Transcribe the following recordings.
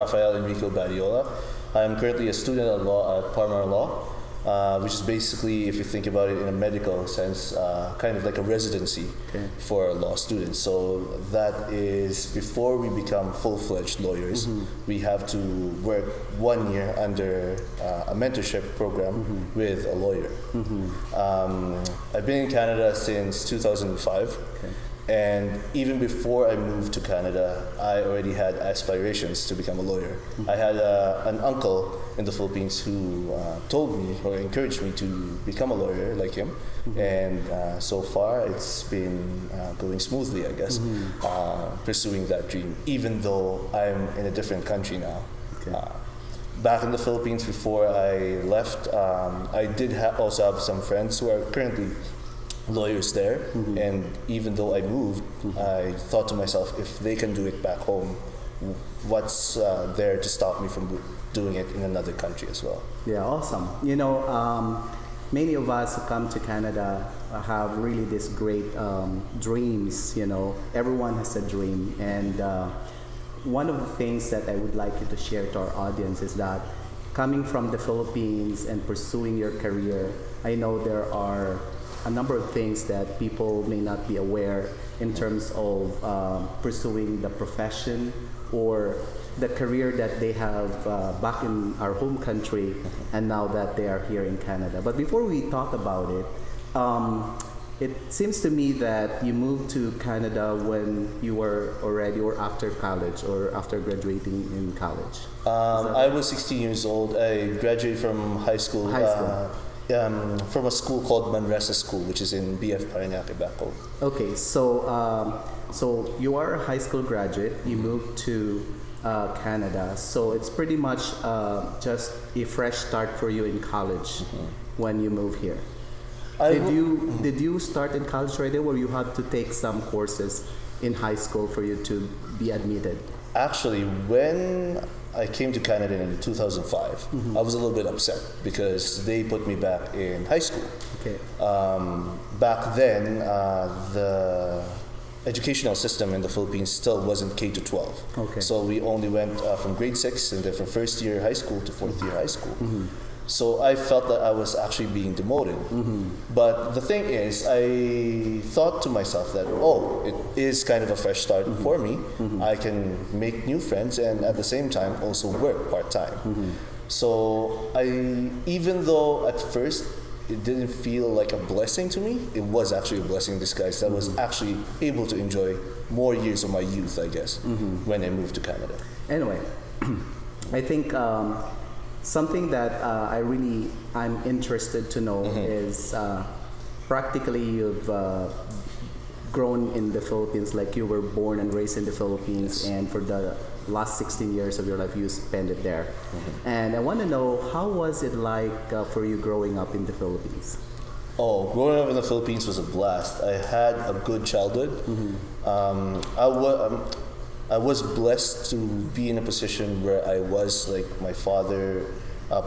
Rafael Enrico Badiola. I'm currently a student at law at Parma Law, which is basically, if you think about it in a medical sense, kind of like a residency for law students. So that is before we become full-fledged lawyers. We have to work 1 year under a mentorship program with a lawyer. I've been in Canada since 2005. And even before I moved to Canada, I already had aspirations to become a lawyer. I had an uncle in the Philippines who told me or encouraged me to become a lawyer like him. And so far, it's been going smoothly, I guess, pursuing that dream, even though I'm in a different country now. Back in the Philippines before I left, I did also have some friends who are currently lawyers there, and even though I moved, I thought to myself, if they can do it back home, what's there to stop me from doing it in another country as well? Yeah, awesome. Many of us who come to Canada have really this great dreams. Everyone has a dream, and one of the things that I would like you to share to our audience is that coming from the Philippines and pursuing your career, I know there are a number of things that people may not be aware in terms of pursuing the profession or the career that they have back in our home country and now that they are here in Canada. But before we talk about it, it seems to me that you moved to Canada when you were already or after college or after graduating in college. I was 16 years old. I graduated from high school. From a school called Manresa School, which is in BF Parañaque back home. Okay, so you are a high school graduate. You moved to Canada, so it's pretty much just a fresh start for you in college when you move here. Did you start in college right away, or you had to take some courses in high school for you to be admitted? Actually, when I came to Canada in 2005, I was a little bit upset because they put me back in high school. Okay. Back then, the educational system in the Philippines still wasn't K to 12. Okay. So we only went from grade 6 and then from first year high school to fourth year high school. So I felt that I was actually being demoted. But the thing is, I thought to myself that, it is kind of a fresh start for me. I can make new friends and at the same time also work part-time. So even though at first it didn't feel like a blessing to me, it was actually a blessing in disguise. I was actually able to enjoy more years of my youth, I guess, when I moved to Canada. Anyway, I think something that I'm interested to know is practically you've grown in the Philippines, like you were born and raised in the Philippines, and for the last 16 years of your life you spent it there. And I want to know, how was it like for you growing up in the Philippines? Growing up in the Philippines was a blast. I had a good childhood. I was blessed to be in a position where I was, like, my father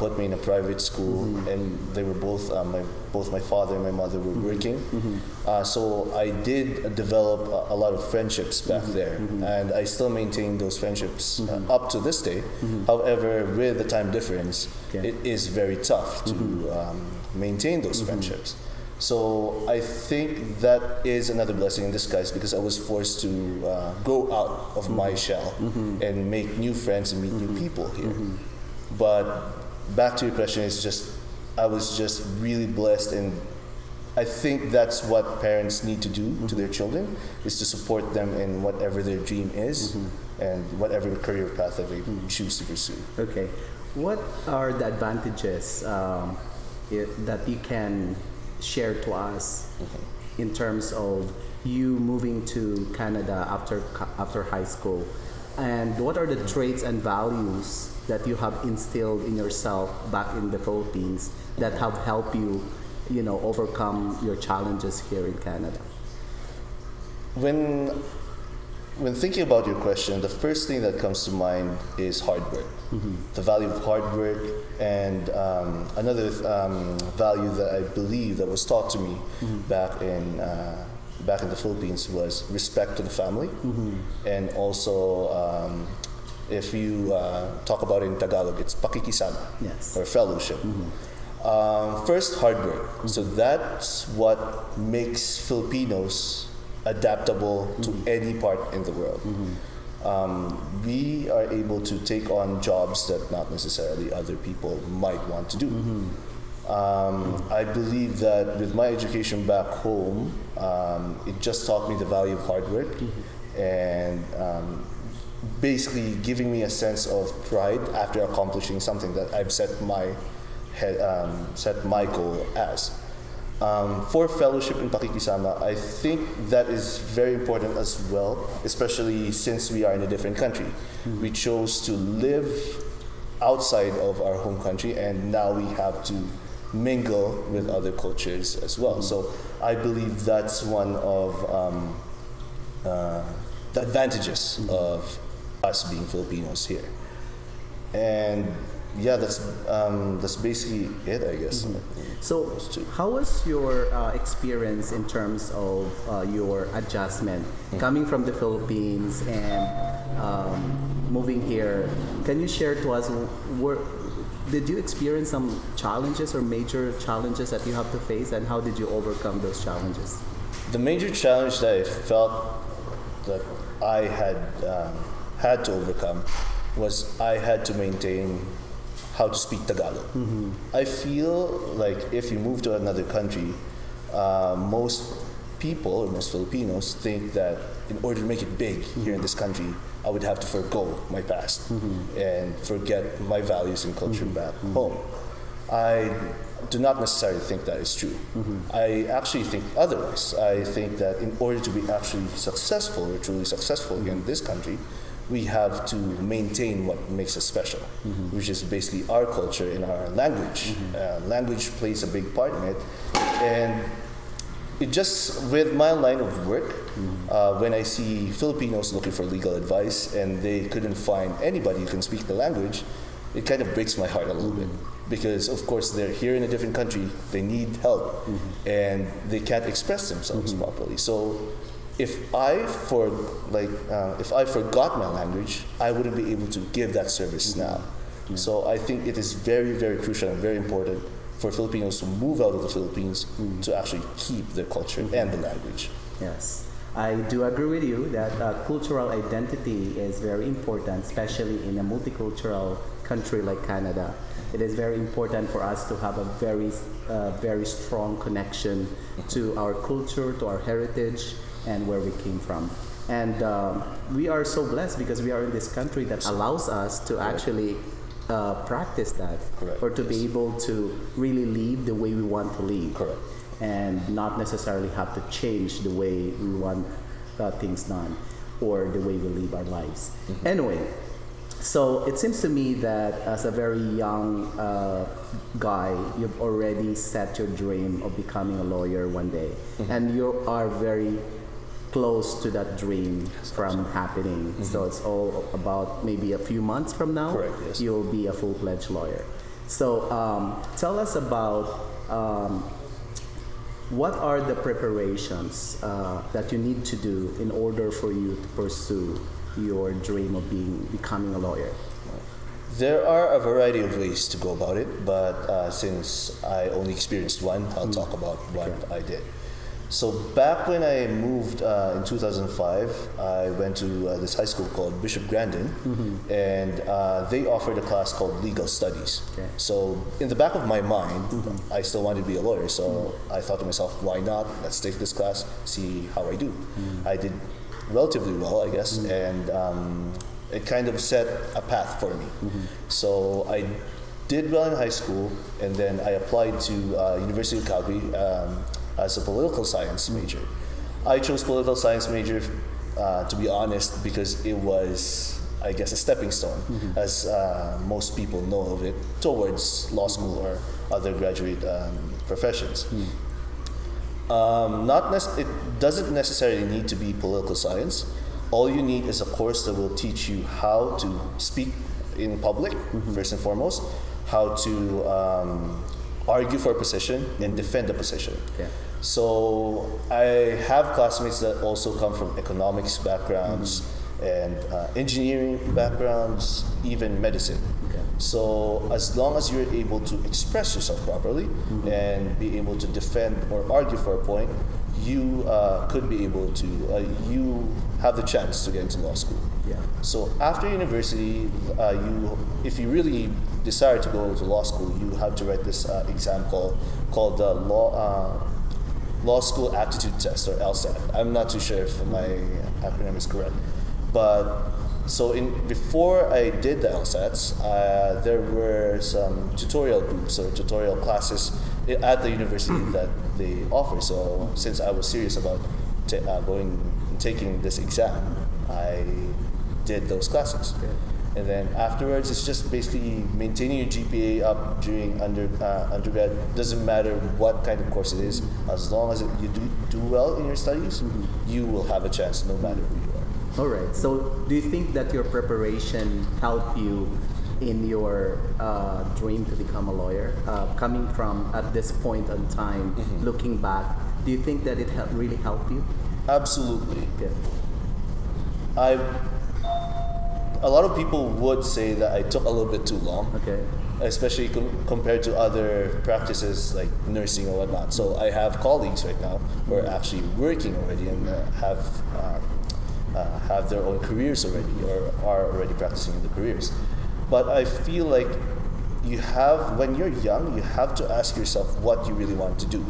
put me in a private school, and they were both my father and my mother were working. So I did develop a lot of friendships back there, and I still maintain those friendships up to this day. However, with the time difference, it is very tough to maintain those friendships. So I think that is another blessing in disguise, because I was forced to go out of my shell and make new friends and meet new people here. But back to your question, I was just really blessed, and I think that's what parents need to do to their children, is to support them in whatever their dream is and whatever career path that they choose to pursue. Okay. What are the advantages that you can share to us in terms of you moving to Canada after high school, and what are the traits and values that you have instilled in yourself back in the Philippines that have helped you, overcome your challenges here in Canada? When thinking about your question, the first thing that comes to mind is hard work. The value of hard work, and another value that I believe that was taught to me back in the Philippines was respect to the family, and also If you talk about it in Tagalog, it's pakikisama, Yes. or fellowship. First, hard work. So that's what makes Filipinos adaptable to any part in the world. We are able to take on jobs that not necessarily other people might want to do. I believe that with my education back home, it just taught me the value of hard work and basically giving me a sense of pride after accomplishing something that I've set my goal as. For fellowship in Pakikisama, I think that is very important as well, especially since we are in a different country. We chose to live outside of our home country, and now we have to mingle with other cultures as well. So I believe that's one of the advantages of us being Filipinos here. And yeah, that's basically it, I guess. So, how was your experience in terms of your adjustment coming from the Philippines and moving here? Can you share to us, did you experience some challenges or major challenges that you have to face, and how did you overcome those challenges? The major challenge that I felt that I had to overcome was I had to maintain how to speak Tagalog. I feel like if you move to another country, most people or most Filipinos think that in order to make it big here in this country, I would have to forgo my past and forget my values and culture back home. I do not necessarily think that is true. I actually think otherwise. I think that in order to be actually successful or truly successful here in this country, we have to maintain what makes us special, which is basically our culture and our language. Language plays a big part in it. And it just, with my line of work, when I see Filipinos looking for legal advice and they couldn't find anybody who can speak the language, it kind of breaks my heart a little bit. Because of course they're here in a different country, they need help, and they can't express themselves properly. So if I forgot my language, I wouldn't be able to give that service now. So I think it is very, very crucial and very important for Filipinos to move out of the Philippines to actually keep their culture and the language. Yes, I do agree with you that cultural identity is very important, especially in a multicultural country like Canada. It is very important for us to have a very strong connection to our culture, to our heritage, and where we came from. And we are so blessed because we are in this country that allows us to actually practice that, or to be able to really live the way we want to live. Correct. And not necessarily have to change the way we want things done or the way we live our lives. Anyway, so it seems to me that as a very young guy, you've already set your dream of becoming a lawyer one day, and you are very close to that dream from happening. So it's all about maybe a few months from now, correct, yes, you'll be a full-fledged lawyer. So tell us about what are the preparations that you need to do in order for you to pursue your dream of becoming a lawyer? There are a variety of ways to go about it, but since I only experienced one, I'll talk about what I did. So back when I moved in 2005, I went to this high school called Bishop Grandin, and they offered a class called Legal Studies. So in the back of my mind, I still wanted to be a lawyer, so I thought to myself, why not? Let's take this class, see how I do. I did relatively well, I guess, and it kind of set a path for me. So I did well in high school, and then I applied to University of Calgary as a political science major. I chose political science major, to be honest, because it was, I guess, a stepping stone, as most people know of it, towards law school or other graduate professions. It doesn't necessarily need to be political science. All you need is a course that will teach you how to speak in public, first and foremost, how to argue for a position and defend a position. So I have classmates that also come from economics backgrounds and engineering backgrounds, even medicine. Okay. So as long as you're able to express yourself properly and be able to defend or argue for a point, you could be able to, you have the chance to get into law school. Yeah. So after university, if you really desire to go to law school, you have to write this exam called the Law School Aptitude Test, or LSAT. I'm not too sure if my acronym is correct, but so before I did the LSATs, there were some tutorial groups or tutorial classes at the university that they offer. So since I was serious about taking this exam, I did those classes. Okay. And then afterwards, it's just basically maintaining your GPA up during undergrad. Doesn't matter what kind of course it is, as long as you do well in your studies, you will have a chance no matter who you are. All right. So, do you think that your preparation helped you in your dream to become a lawyer? Coming from at this point in time, looking back, do you think that it really helped you? Absolutely. Good. A lot of people would say that I took a little bit too long. Okay. Especially compared to other practices like nursing or whatnot. So I have colleagues right now who are actually working already and have their own careers already, or are already practicing in the careers. But I feel like when you're young, you have to ask yourself what you really want to do.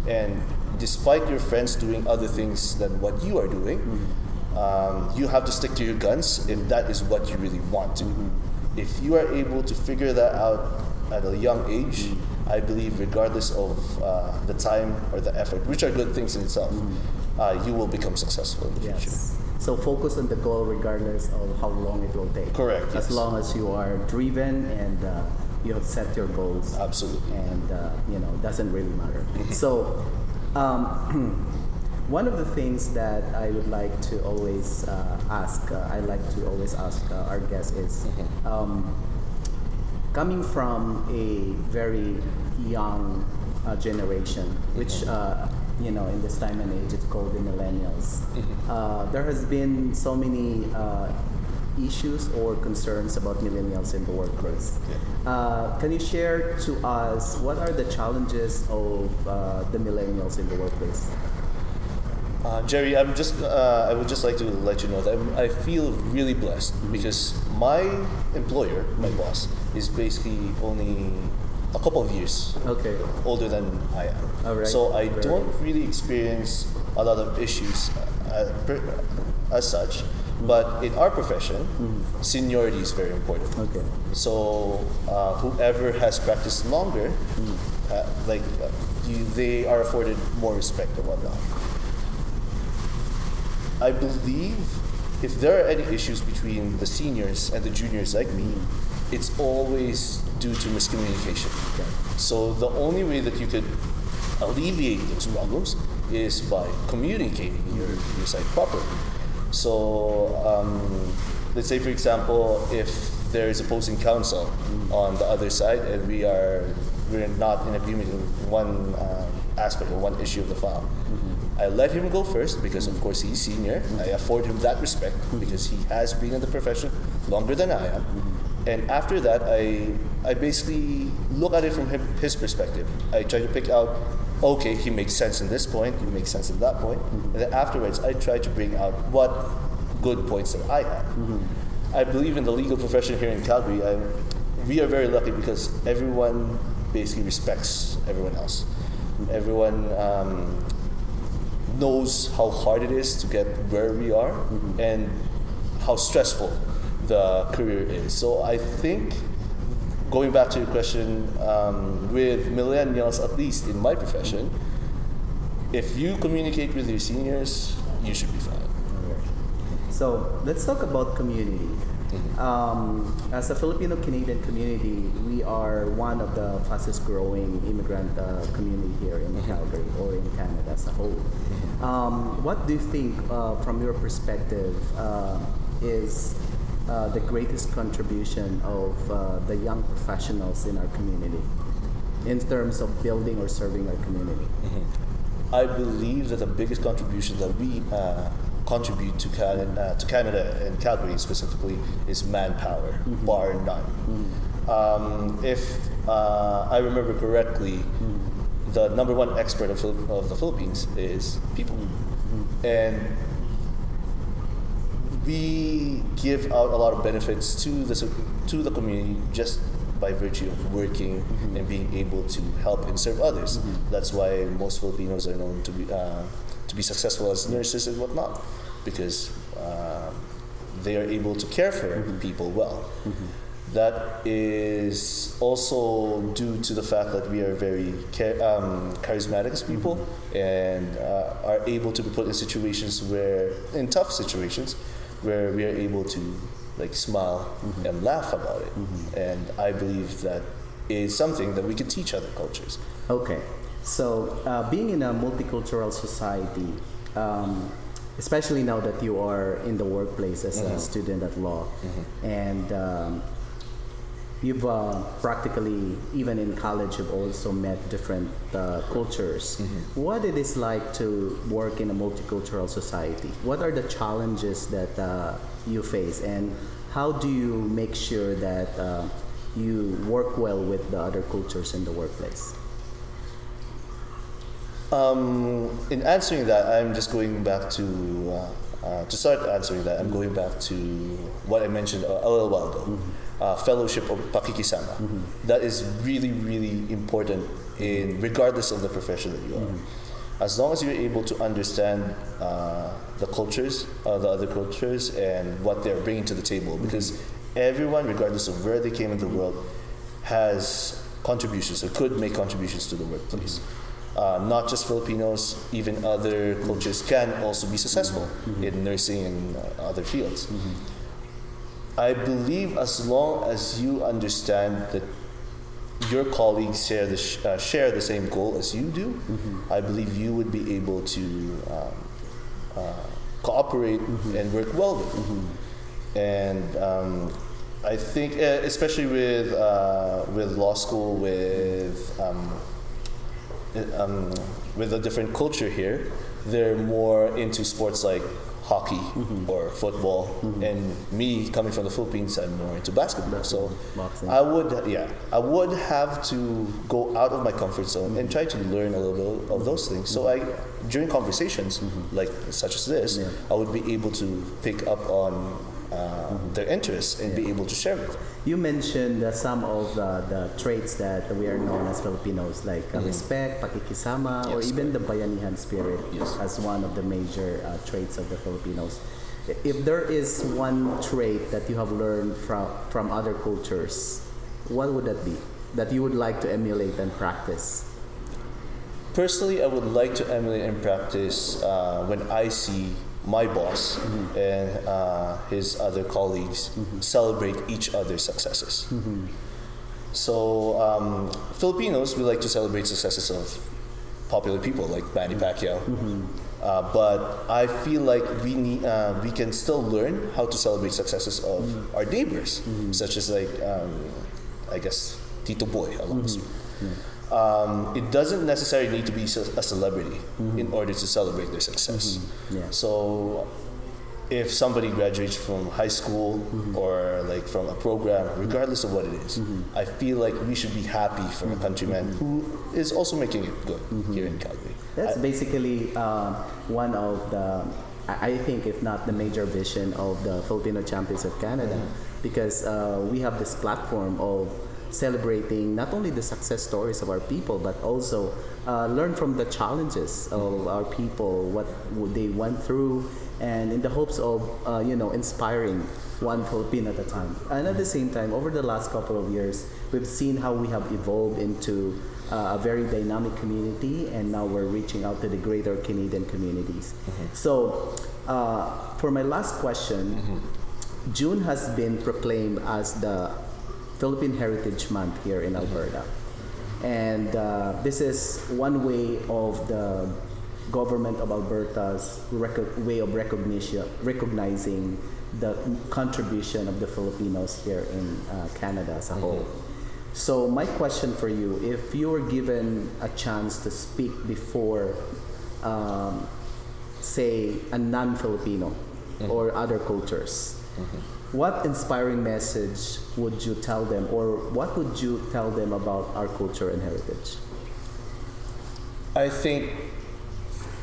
And despite your friends doing other things than what you are doing, you have to stick to your guns if that is what you really want to. If you are able to figure that out at a young age, I believe regardless of the time or the effort, which are good things in itself, you will become successful in the future. So focus on the goal regardless of how long it will take. Correct. As yes. long as you are driven and you have set your goals. Absolutely. And it doesn't really matter. So one of the things that I would like to always ask, our guests is, coming from a very young generation, which in this time and age it's called the millennials. There has been so many issues or concerns about millennials in the workplace. Can you share to us what are the challenges of the millennials in the workplace? Jerry, I would just like to let you know that I feel really blessed because my employer, my boss, is basically only a couple of years older than I am. All right. So I don't really experience a lot of issues as such. But in our profession, seniority is very important. Okay. So whoever has practiced longer, they are afforded more respect and whatnot. I believe if there are any issues between the seniors and the juniors like me, it's always due to miscommunication. Okay. So the only way that you could alleviate those problems is by communicating your side properly. So let's say, for example, if there is opposing counsel on the other side and we're not in agreement in one aspect or one issue of the file, I let him go first because of course he's senior. I afford him that respect because he has been in the profession longer than I am. And after that, I basically look at it from his perspective. I try to pick out, okay, he makes sense in this point, he makes sense in that point. And then afterwards, I try to bring out what good points that I have. I believe in the legal profession here in Calgary. We are very lucky because everyone basically respects everyone else. Everyone knows how hard it is to get where we are and how stressful the career is. So I think, going back to your question, with millennials, at least in my profession, if you communicate with your seniors, you should be fine. So let's talk about community. As a Filipino-Canadian community, we are one of the fastest growing immigrant community here in Calgary or in Canada as a whole. What do you think, from your perspective, is the greatest contribution of the young professionals in our community in terms of building or serving our community? I believe that the biggest contribution that we contribute to Canada and Calgary specifically is manpower, bar none. If I remember correctly, the number one expert of the Philippines is people, and we give out a lot of benefits to the community just by virtue of working and being able to help and serve others. That's why most Filipinos are known to be successful as nurses and whatnot, because they are able to care for people well. That is also due to the fact that we are very charismatic as people, and are able to be put in tough situations where we are able to like smile and laugh about it. And I believe that is something that we can teach other cultures. Okay, so being in a multicultural society, especially now that you are in the workplace as a student at law, and you've practically, even in college, you've also met different cultures. What it is like to work in a multicultural society? What are the challenges that you face, and how do you make sure that you work well with the other cultures in the workplace? In answering that, I'm just going back to start answering that. I'm going back to what I mentioned a little while ago. Fellowship of pakikisama. That is really, really important regardless of the profession that you are. As long as you're able to understand the cultures, the other cultures, and what they're bringing to the table, because everyone, regardless of where they came into the world, has contributions or could make contributions to the workplace. Not just Filipinos, even other cultures can also be successful in nursing and other fields. I believe as long as you understand that your colleagues share the same goal as you do, I believe you would be able to cooperate and work well with them. And I think, especially with law school, with a different culture here, they're more into sports like hockey or football, and me coming from the Philippines, I'm more into basketball. So Boxing. I would have to go out of my comfort zone and try to learn a little bit of those things. So during conversations like such as this, I would be able to pick up on their interests and be able to share with them. You mentioned some of the traits that we are known as Filipinos, like respect, pakikisama, or even the bayanihan spirit as one of the major traits of the Filipinos. If there is one trait that you have learned from other cultures, what would that be that you would like to emulate and practice? Personally, I would like to emulate and practice when I see my boss and his other colleagues celebrate each other's successes. So Filipinos, we like to celebrate successes of popular people like Manny Pacquiao. But I feel like we can still learn how to celebrate successes of our neighbors, such as like I guess Tito Boy along the street. It doesn't necessarily need to be a celebrity in order to celebrate their success. So if somebody graduates from high school or like from a program, regardless of what it is, I feel like we should be happy for a countryman who is also making it good here in Calgary. That's basically one of the, I think, if not the major vision of the Filipino Champions of Canada, because we have this platform of celebrating not only the success stories of our people, but also learn from the challenges of our people, what they went through, and in the hopes of inspiring one Filipino at a time. And at the same time, over the last couple of years, we've seen how we have evolved into a very dynamic community, and now we're reaching out to the greater Canadian communities. So for my last question, June has been proclaimed as the Philippine Heritage Month here in Alberta. And this is one way of the government of Alberta's way of recognizing the contribution of the Filipinos here in Canada as a whole. So my question for you, if you were given a chance to speak before say, a non-Filipino or other cultures, what inspiring message would you tell them, or what would you tell them about our culture and heritage? I think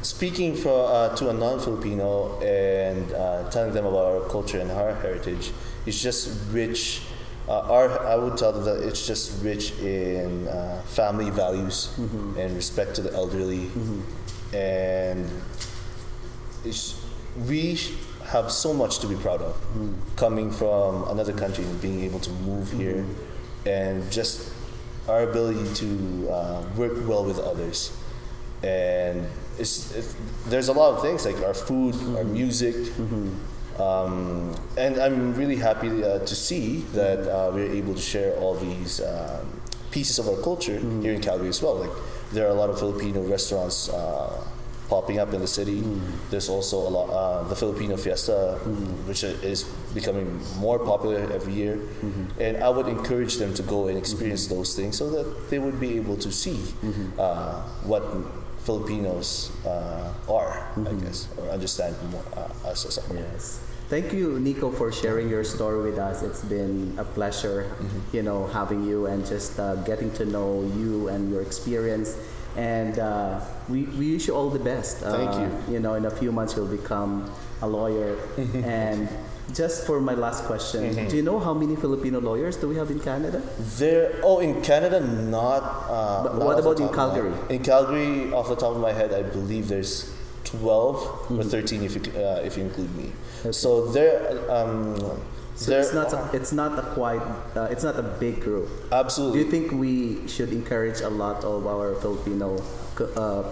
speaking to a non-Filipino and telling them about our culture and our heritage is just rich. I would tell them that it's just rich in family values and respect to the elderly, and we have so much to be proud of, coming from another country and being able to move here, and just our ability to work well with others. And there's a lot of things like our food, our music, and I'm really happy to see that we're able to share all these pieces of our culture here in Calgary as well. Like there are a lot of Filipino restaurants popping up in the city. There's also a lot the Filipino Fiesta, which is becoming more popular every year. And I would encourage them to go and experience those things so that they would be able to see what Filipinos are, I guess, or understand more us as a whole. Yes. Thank you, Nico, for sharing your story with us. It's been a pleasure, having you and just getting to know you and your experience. And we wish you all the best. Thank you. In a few months you'll become a lawyer. And just for my last question, do you know how many Filipino lawyers do we have in Canada? In Canada, not. But not what off the about in top of Calgary? In Calgary, off the top of my head, I believe there's 12 or 13 if you include me. Okay. So it's not a big group. Absolutely. Do you think we should encourage a lot of our Filipino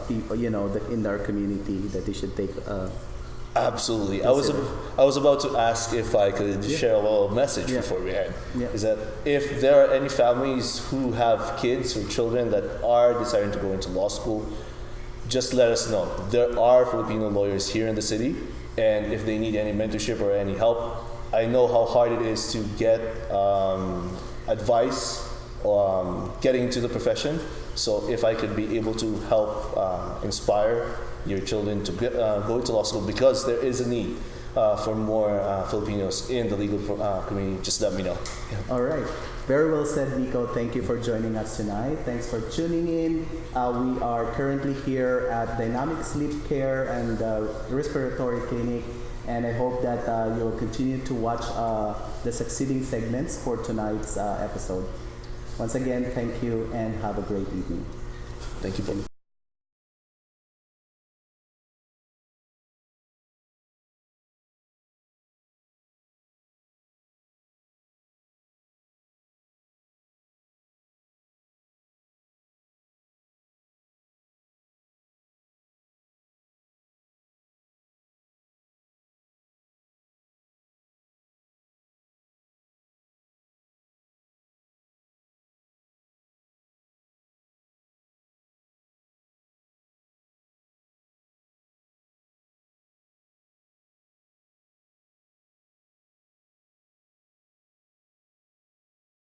people, in our community, that they should take? Absolutely. I was about to ask if I could share a little message before we end. Is that if there are any families who have kids or children that are desiring to go into law school, just let us know. There are Filipino lawyers here in the city, and if they need any mentorship or any help, I know how hard it is to get advice getting into the profession. So if I could be able to help inspire your children to go into law school, because there is a need for more Filipinos in the legal community, just let me know. All right. Very well said, Nico. Thank you for joining us tonight. Thanks for tuning in. We are currently here at Dynamic Sleep Care and Respiratory Clinic, and I hope that you'll continue to watch the succeeding segments for tonight's episode. Once again, thank you and have a great evening. Thank you.